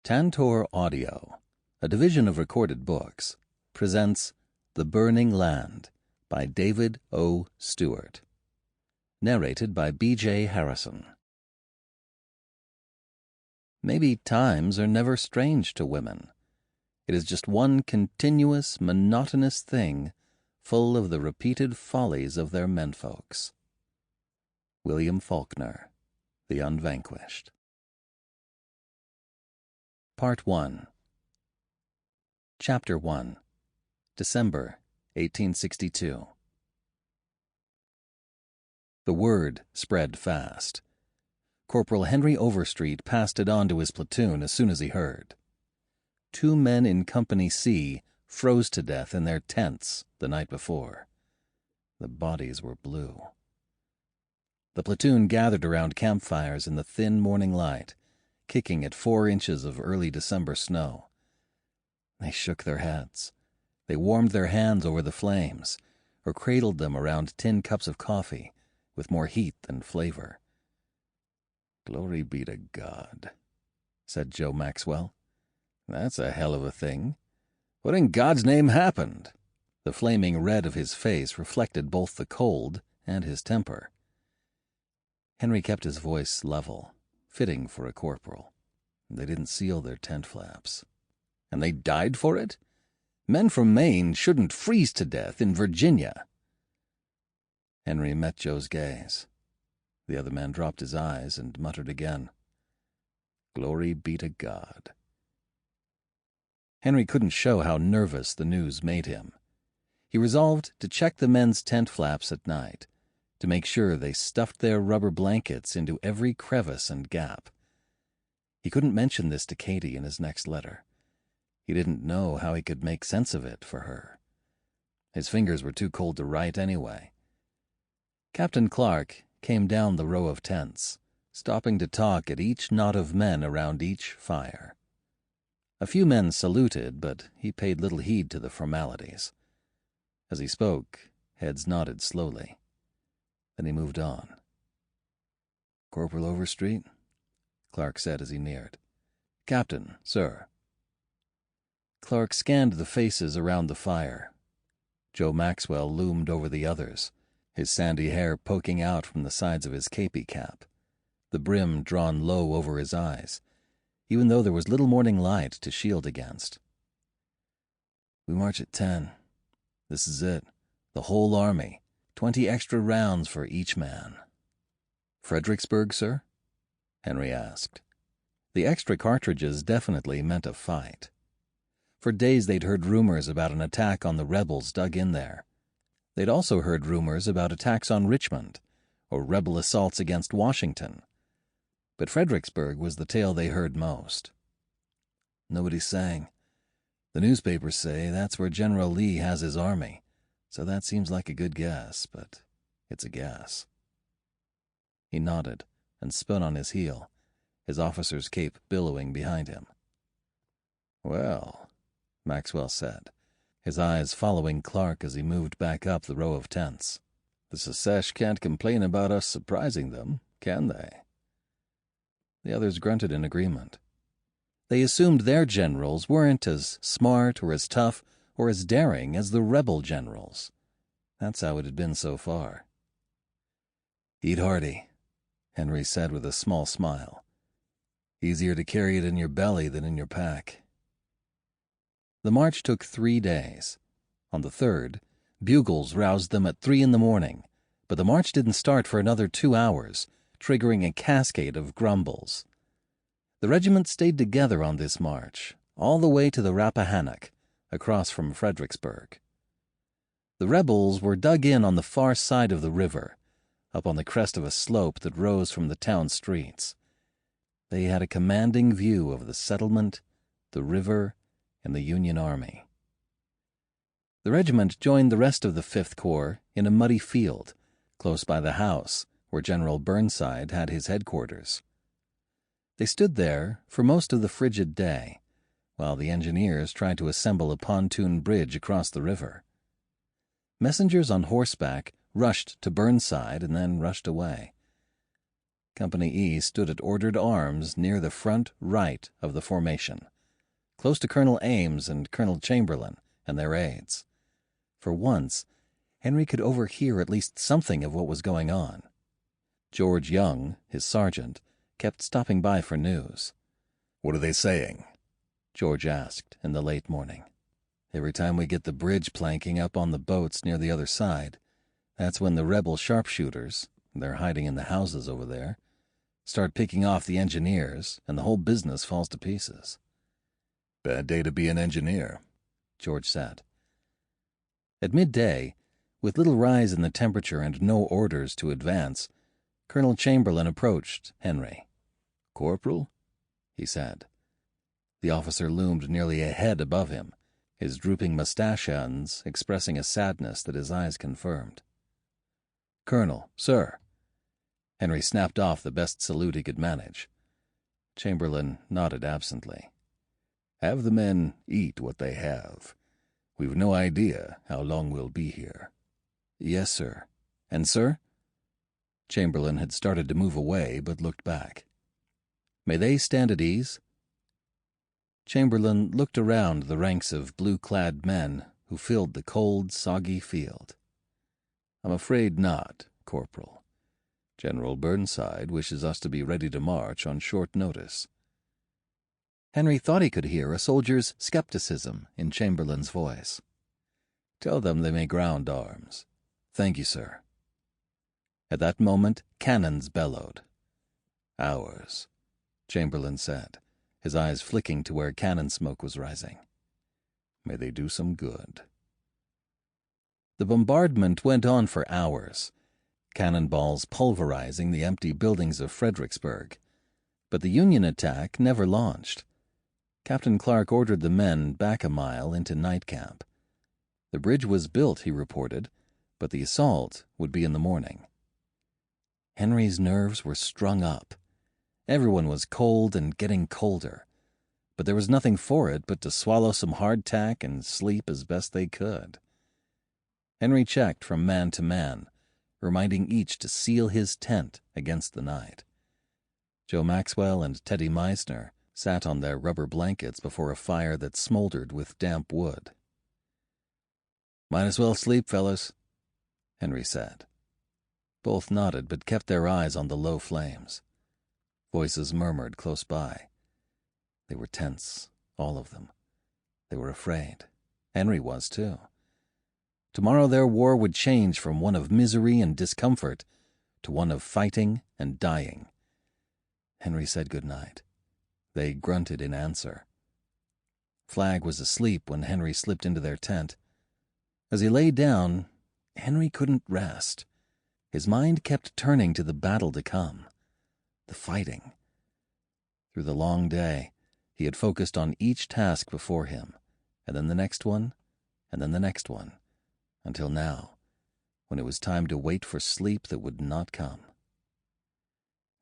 Tantor Audio, a division of Recorded Books, presents The Burning Land by David O. Stewart. Narrated by B.J. Harrison. Maybe times are never strange to women. It is just one continuous, monotonous thing full of the repeated follies of their menfolks. William Faulkner, The Unvanquished. Part 1. Chapter 1. December 1862. The word spread fast. Corporal Henry Overstreet passed it on to his platoon as soon as he heard. 2 men in Company C froze to death in their tents the night before. The bodies were blue. The platoon gathered around campfires in the thin morning light, kicking at 4 inches of early December snow. They shook their heads. They warmed their hands over the flames, or cradled them around tin cups of coffee with more heat than flavor. "Glory be to God," said Joe Maxwell. "That's a hell of a thing. What in God's name happened?" The flaming red of his face reflected both the cold and his temper. Henry kept his voice level, fitting for a corporal. They didn't seal their tent flaps. "And they died for it? Men from Maine shouldn't freeze to death in Virginia." Henry met Joe's gaze. The other man dropped his eyes and muttered again, "Glory be to God." Henry couldn't show how nervous the news made him. He resolved to check the men's tent flaps at night, to make sure they stuffed their rubber blankets into every crevice and gap. He couldn't mention this to Katie in his next letter. He didn't know how he could make sense of it for her. His fingers were too cold to write anyway. Captain Clark came down the row of tents, stopping to talk at each knot of men around each fire. A few men saluted, but he paid little heed to the formalities. As he spoke, heads nodded slowly. Then he moved on. "Corporal Overstreet?" Clark said as he neared. "Captain, sir." Clark scanned the faces around the fire. Joe Maxwell loomed over the others, his sandy hair poking out from the sides of his kepi cap, the brim drawn low over his eyes, even though there was little morning light to shield against. "We march at 10. This is it. The whole army. 20 extra rounds for each man." "Fredericksburg, sir?" Henry asked. The extra cartridges definitely meant a fight. For days they'd heard rumors about an attack on the rebels dug in there. They'd also heard rumors about attacks on Richmond, or rebel assaults against Washington. But Fredericksburg was the tale they heard most. "Nobody's saying. The newspapers say that's where General Lee has his army, so that seems like a good guess, but it's a guess." He nodded and spun on his heel, his officer's cape billowing behind him. "Well," Maxwell said, his eyes following Clark as he moved back up the row of tents, "the Secesh can't complain about us surprising them, can they?" The others grunted in agreement. They assumed their generals weren't as smart or as tough or as daring as the rebel generals. That's how it had been so far. "Eat hearty," Henry said with a small smile. "Easier to carry it in your belly than in your pack." The march took 3 days. On the 3rd, bugles roused them at 3 in the morning, but the march didn't start for another 2 hours, triggering a cascade of grumbles. The regiment stayed together on this march, all the way to the Rappahannock, across from Fredericksburg. The rebels were dug in on the far side of the river, up on the crest of a slope that rose from the town streets. They had a commanding view of the settlement, the river, and the Union Army. The regiment joined the rest of the 5th Corps in a muddy field, close by the house where General Burnside had his headquarters. They stood there for most of the frigid day, while the engineers tried to assemble a pontoon bridge across the river. Messengers on horseback rushed to Burnside and then rushed away. Company E stood at ordered arms near the front right of the formation, close to Colonel Ames and Colonel Chamberlain and their aides. For once, Henry could overhear at least something of what was going on. George Young, his sergeant, kept stopping by for news. "What are they saying?" George asked in the late morning. "Every time we get the bridge planking up on the boats near the other side, that's when the rebel sharpshooters, they're hiding in the houses over there, start picking off the engineers, and the whole business falls to pieces." "Bad day to be an engineer," George said. At midday, with little rise in the temperature and no orders to advance, Colonel Chamberlain approached Henry. "Corporal?" he said. The officer loomed nearly a head above him, his drooping mustache ends expressing a sadness that his eyes confirmed. "Colonel, sir." Henry snapped off the best salute he could manage. Chamberlain nodded absently. "Have the men eat what they have. We've no idea how long we'll be here." "Yes, sir. And, sir?" Chamberlain had started to move away, but looked back. "May they stand at ease?" Chamberlain looked around the ranks of blue-clad men who filled the cold, soggy field. "I'm afraid not, Corporal. General Burnside wishes us to be ready to march on short notice." Henry thought he could hear a soldier's skepticism in Chamberlain's voice. "Tell them they may ground arms." "Thank you, sir." At that moment, cannons bellowed. "Ours," Chamberlain said, his eyes flicking to where cannon smoke was rising. "May they do some good." The bombardment went on for hours, cannonballs pulverizing the empty buildings of Fredericksburg. But the Union attack never launched. Captain Clark ordered the men back a mile into night camp. The bridge was built, he reported, but the assault would be in the morning. Henry's nerves were strung up. Everyone was cold and getting colder, but there was nothing for it but to swallow some hardtack and sleep as best they could. Henry checked from man to man, reminding each to seal his tent against the night. Joe Maxwell and Teddy Meisner sat on their rubber blankets before a fire that smoldered with damp wood. "Might as well sleep, fellas," Henry said. Both nodded but kept their eyes on the low flames. Voices murmured close by. They were tense, all of them. They were afraid. Henry was, too. Tomorrow their war would change from one of misery and discomfort to one of fighting and dying. Henry said good night. They grunted in answer. Flagg was asleep when Henry slipped into their tent. As he lay down, Henry couldn't rest. His mind kept turning to the battle to come, the fighting. Through the long day, he had focused on each task before him, and then the next one, and then the next one, until now, when it was time to wait for sleep that would not come.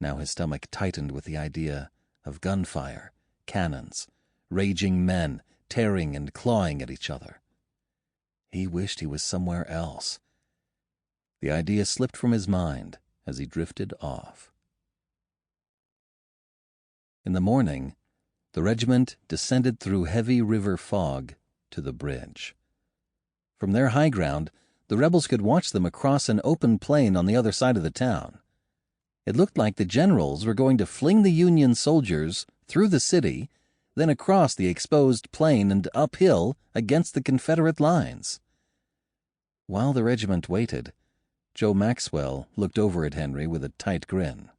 Now his stomach tightened with the idea of gunfire, cannons, raging men tearing and clawing at each other. He wished he was somewhere else. The idea slipped from his mind as he drifted off. In the morning, the regiment descended through heavy river fog to the bridge. From their high ground, the rebels could watch them across an open plain on the other side of the town. It looked like the generals were going to fling the Union soldiers through the city, then across the exposed plain and uphill against the Confederate lines. While the regiment waited, Joe Maxwell looked over at Henry with a tight grin.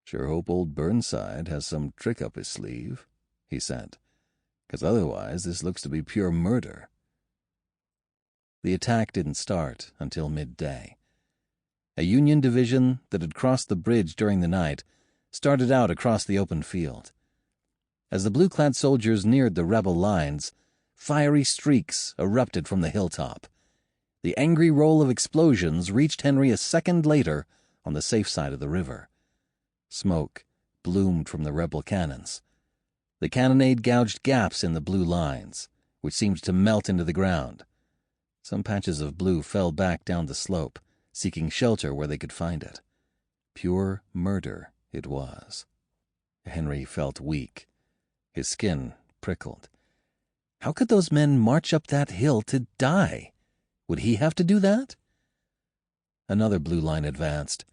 "Sure hope old Burnside has some trick up his sleeve," he said, "'cause otherwise this looks to be pure murder." The attack didn't start until midday. A Union division that had crossed the bridge during the night started out across the open field. As the blue-clad soldiers neared the rebel lines, fiery streaks erupted from the hilltop. The angry roll of explosions reached Henry a second later on the safe side of the river. Smoke bloomed from the rebel cannons. The cannonade gouged gaps in the blue lines, which seemed to melt into the ground. Some patches of blue fell back down the slope, seeking shelter where they could find it. Pure murder it was. Henry felt weak. His skin prickled. How could those men march up that hill to die? Would he have to do that? Another blue line advanced,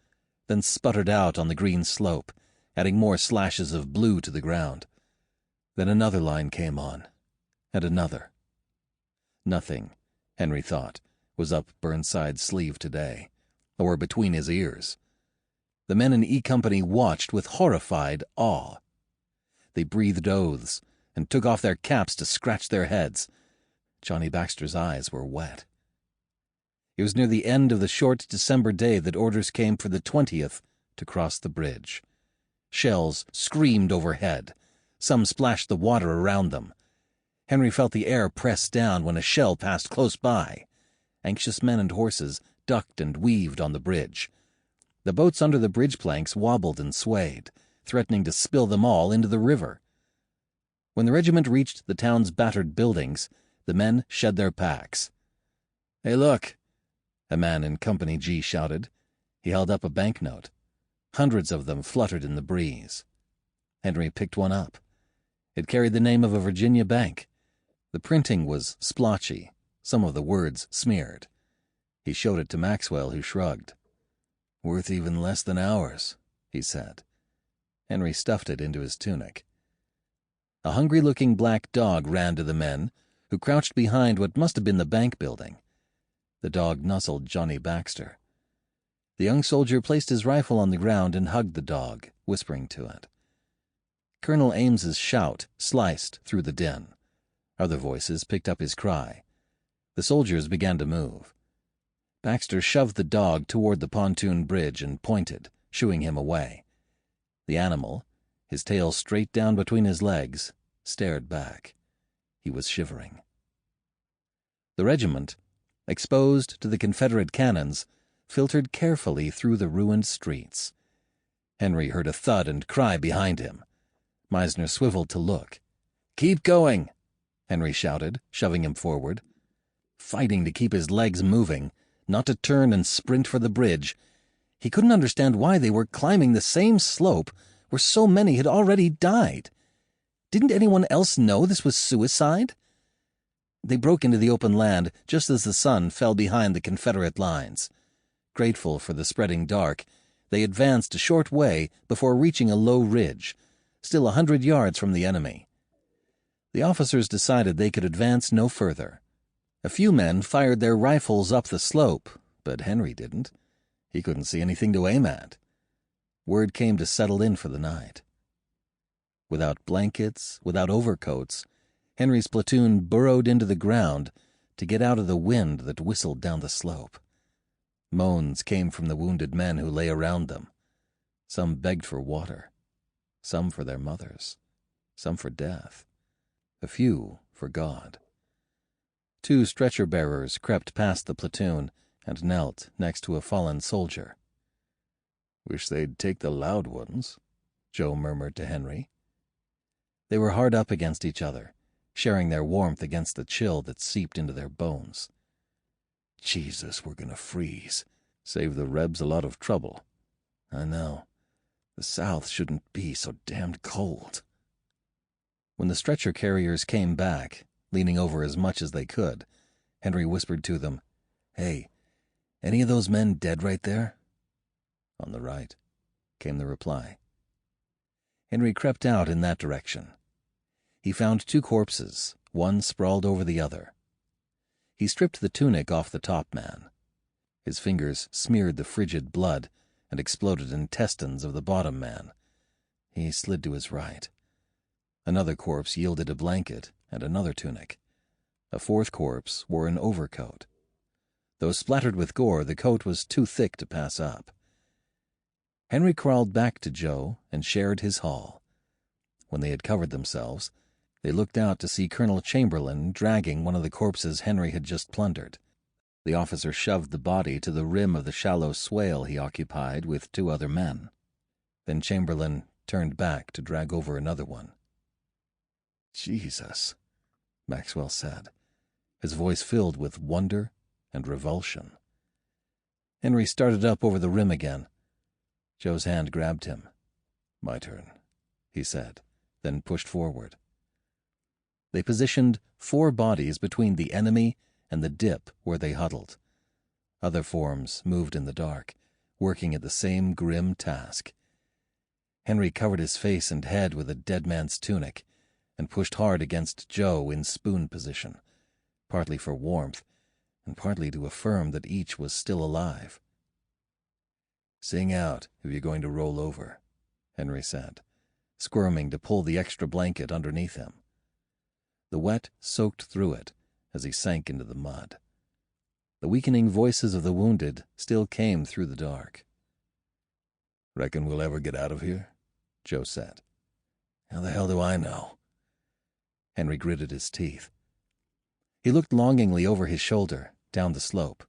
then sputtered out on the green slope, adding more slashes of blue to the ground. Then another line came on, and another. Nothing, Henry thought, was up Burnside's sleeve today, or between his ears. The men in E Company watched with horrified awe. They breathed oaths and took off their caps to scratch their heads. Johnny Baxter's eyes were wet. It was near the end of the short December day that orders came for the 20th to cross the bridge. Shells screamed overhead. Some splashed the water around them. Henry felt the air press down when a shell passed close by. Anxious men and horses ducked and weaved on the bridge. The boats under the bridge planks wobbled and swayed, threatening to spill them all into the river. When the regiment reached the town's battered buildings, the men shed their packs. "Hey, look!" a man in Company G shouted. He held up a banknote. Hundreds of them fluttered in the breeze. Henry picked one up. It carried the name of a Virginia bank. The printing was splotchy, some of the words smeared. He showed it to Maxwell, who shrugged. "Worth even less than ours," he said. Henry stuffed it into his tunic. A hungry-looking black dog ran to the men, who crouched behind what must have been the bank building. The dog nuzzled Johnny Baxter. The young soldier placed his rifle on the ground and hugged the dog, whispering to it. Colonel Ames's shout sliced through the din. Other voices picked up his cry. The soldiers began to move. Baxter shoved the dog toward the pontoon bridge and pointed, shooing him away. The animal, his tail straight down between his legs, stared back. He was shivering. The regiment, exposed to the Confederate cannons, filtered carefully through the ruined streets. Henry heard a thud and cry behind him. Meisner swiveled to look. "Keep going!" Henry shouted, shoving him forward. Fighting to keep his legs moving, not to turn and sprint for the bridge, he couldn't understand why they were climbing the same slope where so many had already died. Didn't anyone else know this was suicide? They broke into the open land just as the sun fell behind the Confederate lines. Grateful for the spreading dark, they advanced a short way before reaching a low ridge, still 100 yards from the enemy. The officers decided they could advance no further. A few men fired their rifles up the slope, but Henry didn't. He couldn't see anything to aim at. Word came to settle in for the night. Without blankets, without overcoats, Henry's platoon burrowed into the ground to get out of the wind that whistled down the slope. Moans came from the wounded men who lay around them. Some begged for water, some for their mothers, some for death, a few for God. 2 stretcher-bearers crept past the platoon and knelt next to a fallen soldier. "Wish they'd take the loud ones," Joe murmured to Henry. They were hard up against each other, sharing their warmth against the chill that seeped into their bones. "Jesus, we're gonna freeze. Save the Rebs a lot of trouble." "I know. The South shouldn't be so damned cold." When the stretcher carriers came back, leaning over as much as they could, Henry whispered to them, "Hey, any of those men dead right there?" "On the right," came the reply. Henry crept out in that direction. He found 2 corpses, one sprawled over the other. He stripped the tunic off the top man. His fingers smeared the frigid blood and exploded intestines of the bottom man. He slid to his right. Another corpse yielded a blanket and another tunic. A 4th corpse wore an overcoat. Though splattered with gore, the coat was too thick to pass up. Henry crawled back to Joe and shared his haul. When they had covered themselves, they looked out to see Colonel Chamberlain dragging one of the corpses Henry had just plundered. The officer shoved the body to the rim of the shallow swale he occupied with 2 other men. Then Chamberlain turned back to drag over another one. "Jesus," Maxwell said, his voice filled with wonder and revulsion. Henry started up over the rim again. Joe's hand grabbed him. "My turn," he said, then pushed forward. They positioned 4 bodies between the enemy and the dip where they huddled. Other forms moved in the dark, working at the same grim task. Henry covered his face and head with a dead man's tunic and pushed hard against Joe in spoon position, partly for warmth and partly to affirm that each was still alive. "Sing out if you're going to roll over," Henry said, squirming to pull the extra blanket underneath him. The wet soaked through it as he sank into the mud. The weakening voices of the wounded still came through the dark. "Reckon we'll ever get out of here?" Joe said. "How the hell do I know?" Henry gritted his teeth. He looked longingly over his shoulder, down the slope.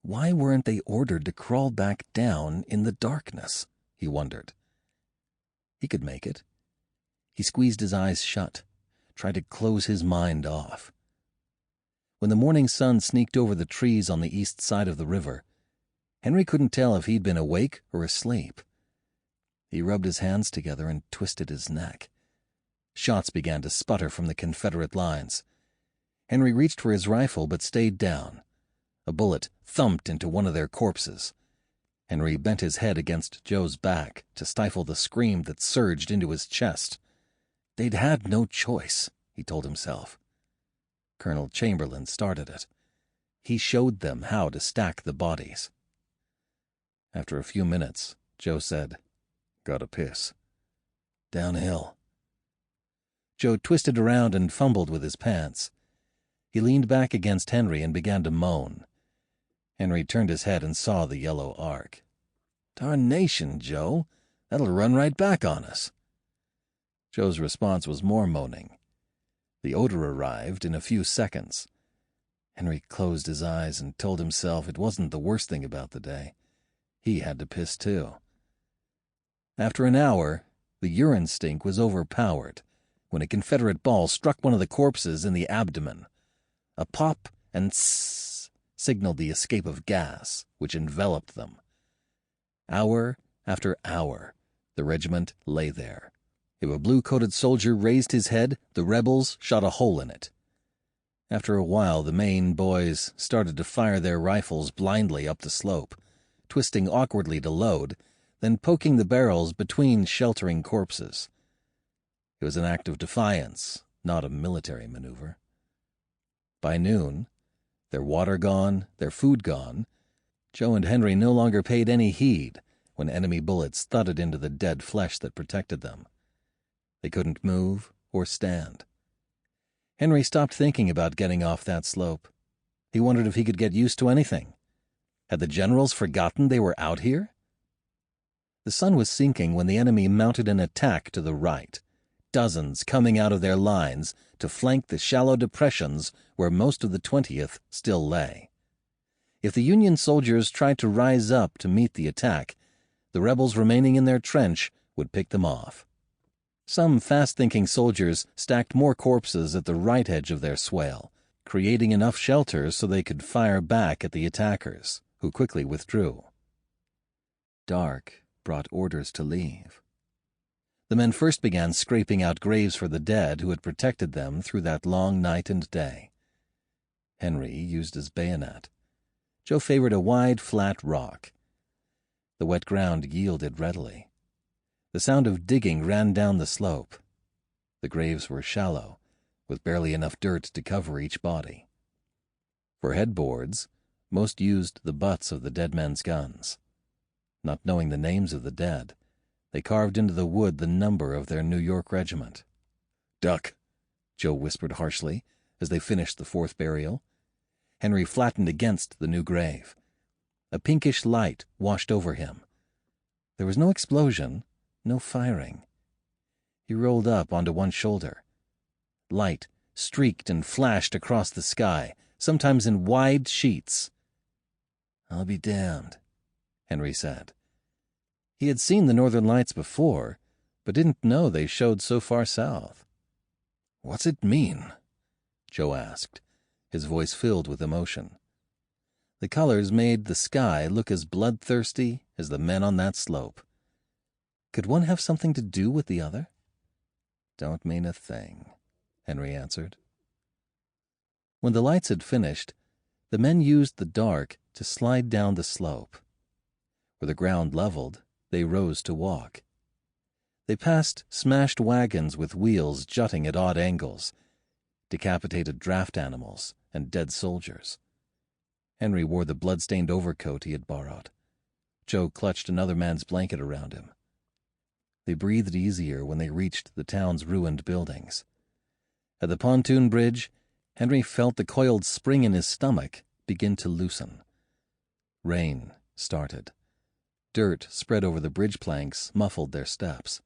Why weren't they ordered to crawl back down in the darkness, he wondered. He could make it. He squeezed his eyes shut, tried to close his mind off. When the morning sun sneaked over the trees on the east side of the river, Henry couldn't tell if he'd been awake or asleep. He rubbed his hands together and twisted his neck. Shots began to sputter from the Confederate lines. Henry reached for his rifle but stayed down. A bullet thumped into one of their corpses. Henry bent his head against Joe's back to stifle the scream that surged into his chest. They'd had no choice, he told himself. Colonel Chamberlain started it. He showed them how to stack the bodies. After a few minutes, Joe said, "Gotta piss." "Downhill." Joe twisted around and fumbled with his pants. He leaned back against Henry and began to moan. Henry turned his head and saw the yellow arc. "Darnation, Joe, that'll run right back on us." Joe's response was more moaning. The odor arrived in a few seconds. Henry closed his eyes and told himself it wasn't the worst thing about the day. He had to piss too. After an hour, the urine stink was overpowered when a Confederate ball struck one of the corpses in the abdomen. A pop and tss signaled the escape of gas, which enveloped them. Hour after hour, the regiment lay there. If a blue-coated soldier raised his head, the rebels shot a hole in it. After a while, the Maine boys started to fire their rifles blindly up the slope, twisting awkwardly to load, then poking the barrels between sheltering corpses. It was an act of defiance, not a military maneuver. By noon, their water gone, their food gone, Joe and Henry no longer paid any heed when enemy bullets thudded into the dead flesh that protected them. They couldn't move or stand. Henry stopped thinking about getting off that slope. He wondered if he could get used to anything. Had the generals forgotten they were out here? The sun was sinking when the enemy mounted an attack to the right, dozens coming out of their lines to flank the shallow depressions where most of the 20th still lay. If the Union soldiers tried to rise up to meet the attack, the rebels remaining in their trench would pick them off. Some fast-thinking soldiers stacked more corpses at the right edge of their swale, creating enough shelter so they could fire back at the attackers, who quickly withdrew. Dark brought orders to leave. The men first began scraping out graves for the dead who had protected them through that long night and day. Henry used his bayonet. Joe favored a wide, flat rock. The wet ground yielded readily. The sound of digging ran down the slope. The graves were shallow, with barely enough dirt to cover each body. For headboards, most used the butts of the dead men's guns. Not knowing the names of the dead, they carved into the wood the number of their New York regiment. "Duck," Joe whispered harshly as they finished the 4th burial. Henry flattened against the new grave. A pinkish light washed over him. There was no explosion, no firing. He rolled up onto one shoulder. Light streaked and flashed across the sky, sometimes in wide sheets. "I'll be damned," Henry said. He had seen the northern lights before, but didn't know they showed so far south. "What's it mean?" Joe asked, his voice filled with emotion. The colors made the sky look as bloodthirsty as the men on that slope. Could one have something to do with the other? Don't mean a thing, Henry answered. When the lights had finished, the men used the dark to slide down the slope. Where the ground leveled, they rose to walk. They passed smashed wagons with wheels jutting at odd angles, decapitated draft animals, and dead soldiers. Henry wore the blood-stained overcoat he had borrowed. Joe clutched another man's blanket around him. They breathed easier when they reached the town's ruined buildings. At the pontoon bridge, Henry felt the coiled spring in his stomach begin to loosen. Rain started. Dirt spread over the bridge planks muffled their steps.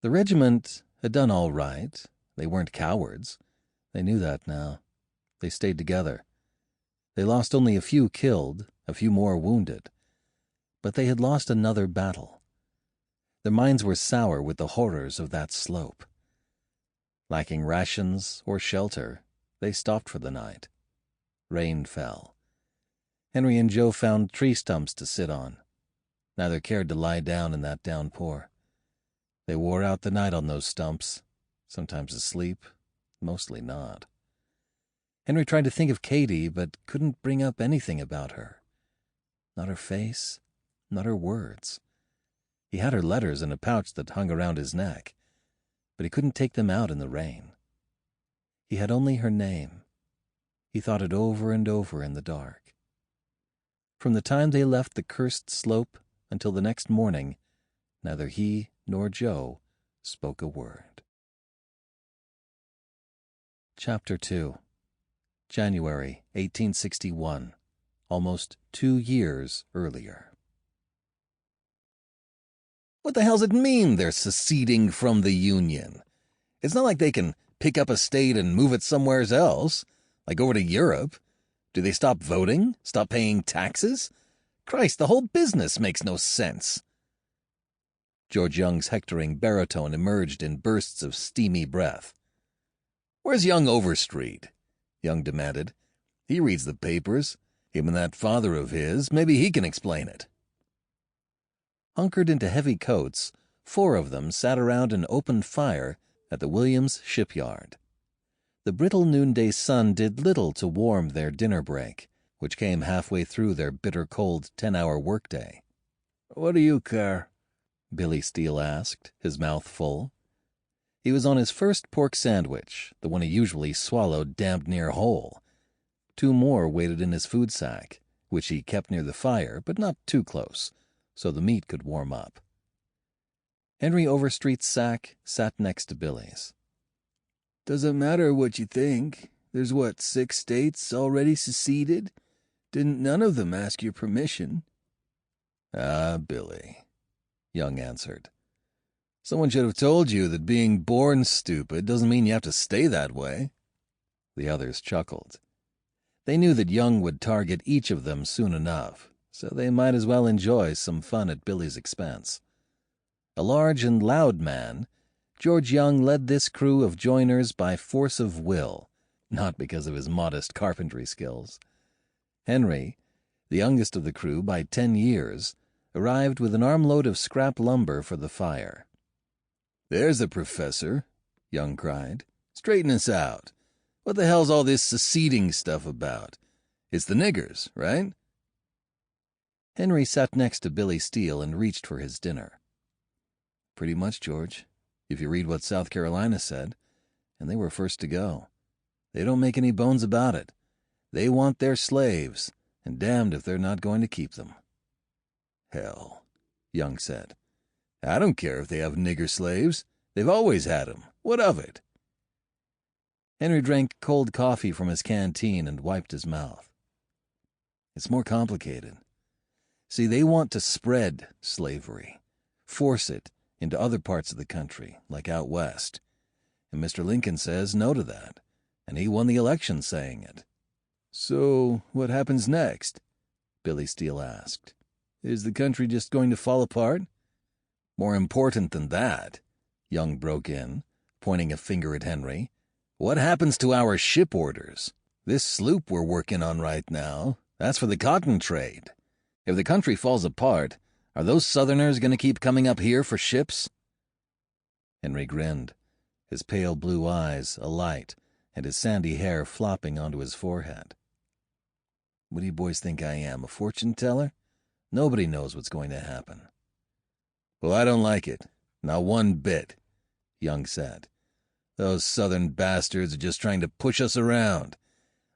The regiment had done all right. They weren't cowards. They knew that now. They stayed together. They lost only a few killed, a few more wounded. But they had lost another battle. Their minds were sour with the horrors of that slope. Lacking rations or shelter, they stopped for the night. Rain fell. Henry and Joe found tree stumps to sit on. Neither cared to lie down in that downpour. They wore out the night on those stumps, sometimes asleep, mostly not. Henry tried to think of Katie, but couldn't bring up anything about her. Not her face, not her words. He had her letters in a pouch that hung around his neck, but he couldn't take them out in the rain. He had only her name. He thought it over and over in the dark. From the time they left the cursed slope until the next morning, neither he nor Joe spoke a word. Chapter 2. January 1861, almost 2 years earlier. What the hell's it mean they're seceding from the Union? It's not like they can pick up a state and move it somewheres else, like over to Europe. Do they stop voting? Stop paying taxes? Christ, the whole business makes no sense. George Young's hectoring baritone emerged in bursts of steamy breath. Where's young Overstreet? Young demanded. He reads the papers. Him and that father of his, maybe he can explain it. Hunkered into heavy coats, 4 of them sat around an open fire at the Williams shipyard. The brittle noonday sun did little to warm their dinner break, which came halfway through their bitter-cold 10-hour workday. "What do you care?" Billy Steele asked, his mouth full. He was on his first pork sandwich, the one he usually swallowed damned near whole. 2 more waited in his food sack, which he kept near the fire, but not too close, so the meat could warm up. Henry Overstreet's sack sat next to Billy's. "Doesn't matter what you think. There's 6 states already seceded? Didn't none of them ask your permission?" "Ah, Billy," Young answered. "Someone should have told you that being born stupid doesn't mean you have to stay that way." The others chuckled. They knew that Young would target each of them soon enough, so they might as well enjoy some fun at Billy's expense. A large and loud man, George Young led this crew of joiners by force of will, not because of his modest carpentry skills. Henry, the youngest of the crew by 10 years, arrived with an armload of scrap lumber for the fire. "There's the professor," Young cried. "Straighten us out. What the hell's all this seceding stuff about? It's the niggers, right?" Henry sat next to Billy Steele and reached for his dinner. "Pretty much, George, if you read what South Carolina said, and they were first to go. They don't make any bones about it. They want their slaves, and damned if they're not going to keep them." "Hell," Young said. "I don't care if they have nigger slaves. They've always had 'em. What of it?" Henry drank cold coffee from his canteen and wiped his mouth. "It's more complicated. See, they want to spread slavery, force it into other parts of the country, like out west. And Mr. Lincoln says no to that, and he won the election saying it." "So what happens next?" Billy Steele asked. "Is the country just going to fall apart?" "More important than that," Young broke in, pointing a finger at Henry. "What happens to our ship orders? This sloop we're working on right now, that's for the cotton trade. If the country falls apart, are those Southerners going to keep coming up here for ships?" Henry grinned, his pale blue eyes alight and his sandy hair flopping onto his forehead. "What do you boys think I am, a fortune-teller? Nobody knows what's going to happen." "Well, I don't like it. Not one bit," Young said. "Those Southern bastards are just trying to push us around.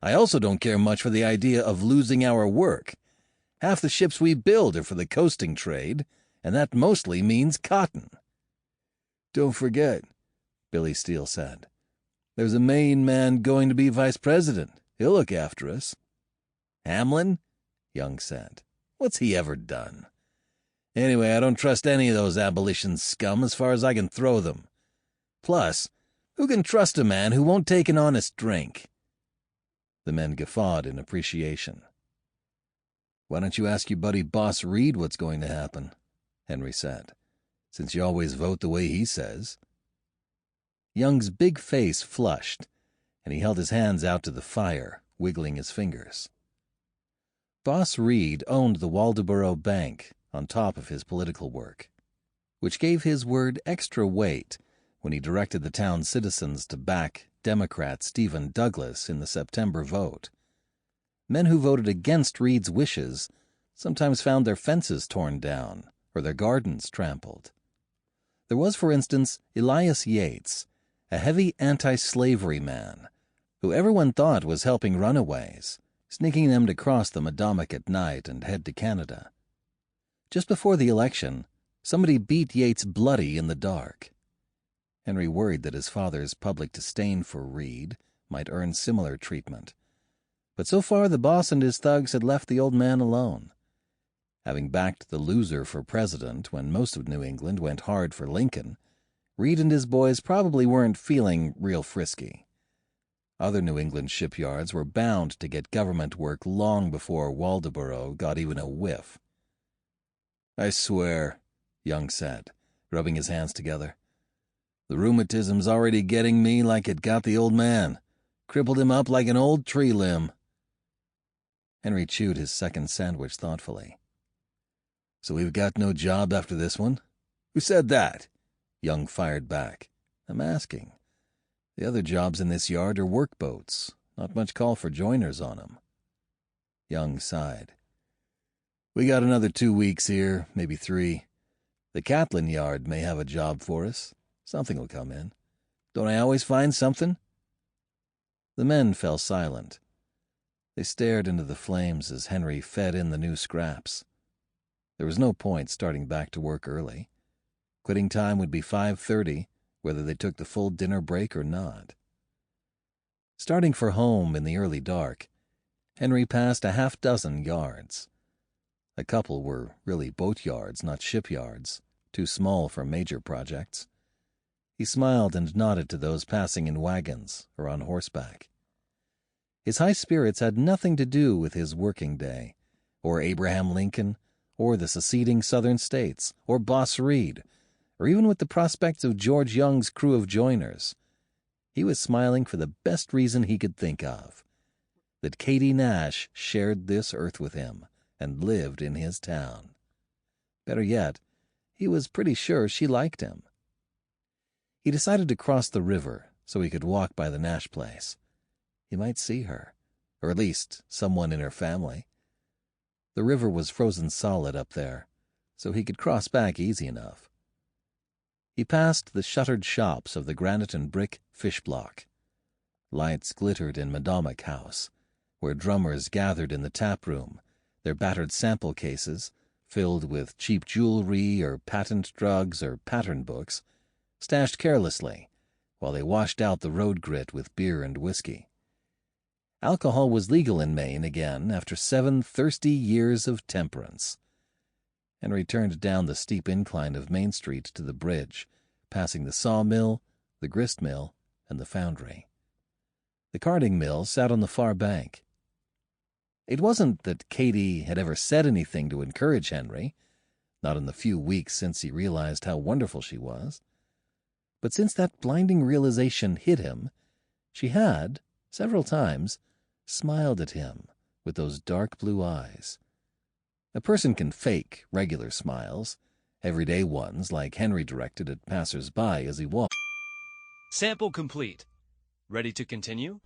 I also don't care much for the idea of losing our work. Half the ships we build are for the coasting trade, and that mostly means cotton." "Don't forget," Billy Steele said. "There's a Maine man going to be vice president. He'll look after us." "Hamlin?" Young said. "What's he ever done? Anyway, I don't trust any of those abolition scum as far as I can throw them. Plus, who can trust a man who won't take an honest drink?" The men guffawed in appreciation. "Why don't you ask your buddy Boss Reed what's going to happen?" Henry said, "since you always vote the way he says." Young's big face flushed, and he held his hands out to the fire, wiggling his fingers. Boss Reed owned the Waldoboro Bank on top of his political work, which gave his word extra weight when he directed the town's citizens to back Democrat Stephen Douglas in the September vote. Men who voted against Reed's wishes sometimes found their fences torn down or their gardens trampled. There was, for instance, Elias Yates, a heavy anti-slavery man, who everyone thought was helping runaways, sneaking them to cross the Madomic at night and head to Canada. Just before the election, somebody beat Yates bloody in the dark. Henry worried that his father's public disdain for Reed might earn similar treatment. But so far the boss and his thugs had left the old man alone. Having backed the loser for president when most of New England went hard for Lincoln, Reed and his boys probably weren't feeling real frisky. Other New England shipyards were bound to get government work long before Waldoboro got even a whiff. "I swear," Young said, rubbing his hands together, "the rheumatism's already getting me like it got the old man. Crippled him up like an old tree limb." Henry chewed his second sandwich thoughtfully. "So we've got no job after this one?" "Who said that?" Young fired back. "I'm asking. The other jobs in this yard are workboats. Not much call for joiners on 'em." Young sighed. "We got another 2 weeks here, maybe 3. The Catlin yard may have a job for us. Something will come in. Don't I always find something?" The men fell silent. They stared into the flames as Henry fed in the new scraps. There was no point starting back to work early. Quitting time would be 5:30, whether they took the full dinner break or not. Starting for home in the early dark, Henry passed a half-dozen yards. A couple were really boatyards, not shipyards, too small for major projects. He smiled and nodded to those passing in wagons or on horseback. His high spirits had nothing to do with his working day, or Abraham Lincoln, or the seceding Southern states, or Boss Reed, or even with the prospects of George Young's crew of joiners. He was smiling for the best reason he could think of, that Katie Nash shared this earth with him and lived in his town. Better yet, he was pretty sure she liked him. He decided to cross the river so he could walk by the Nash place. He might see her, or at least someone in her family. The river was frozen solid up there, so he could cross back easy enough. He passed the shuttered shops of the granite and brick fish block. Lights glittered in Madomic House, where drummers gathered in the tap room, their battered sample cases, filled with cheap jewelry or patent drugs or pattern books, stashed carelessly while they washed out the road grit with beer and whiskey. Alcohol was legal in Maine again after 7 thirsty years of temperance. Henry turned down the steep incline of Main Street to the bridge, passing the sawmill, the grist mill, and the foundry. The carding mill sat on the far bank. It wasn't that Katie had ever said anything to encourage Henry, not in the few weeks since he realized how wonderful she was. But since that blinding realization hit him, she had, several times, smiled at him with those dark blue eyes. A person can fake regular smiles, everyday ones like Henry directed at passers-by as he walked. Sample complete. Ready to continue?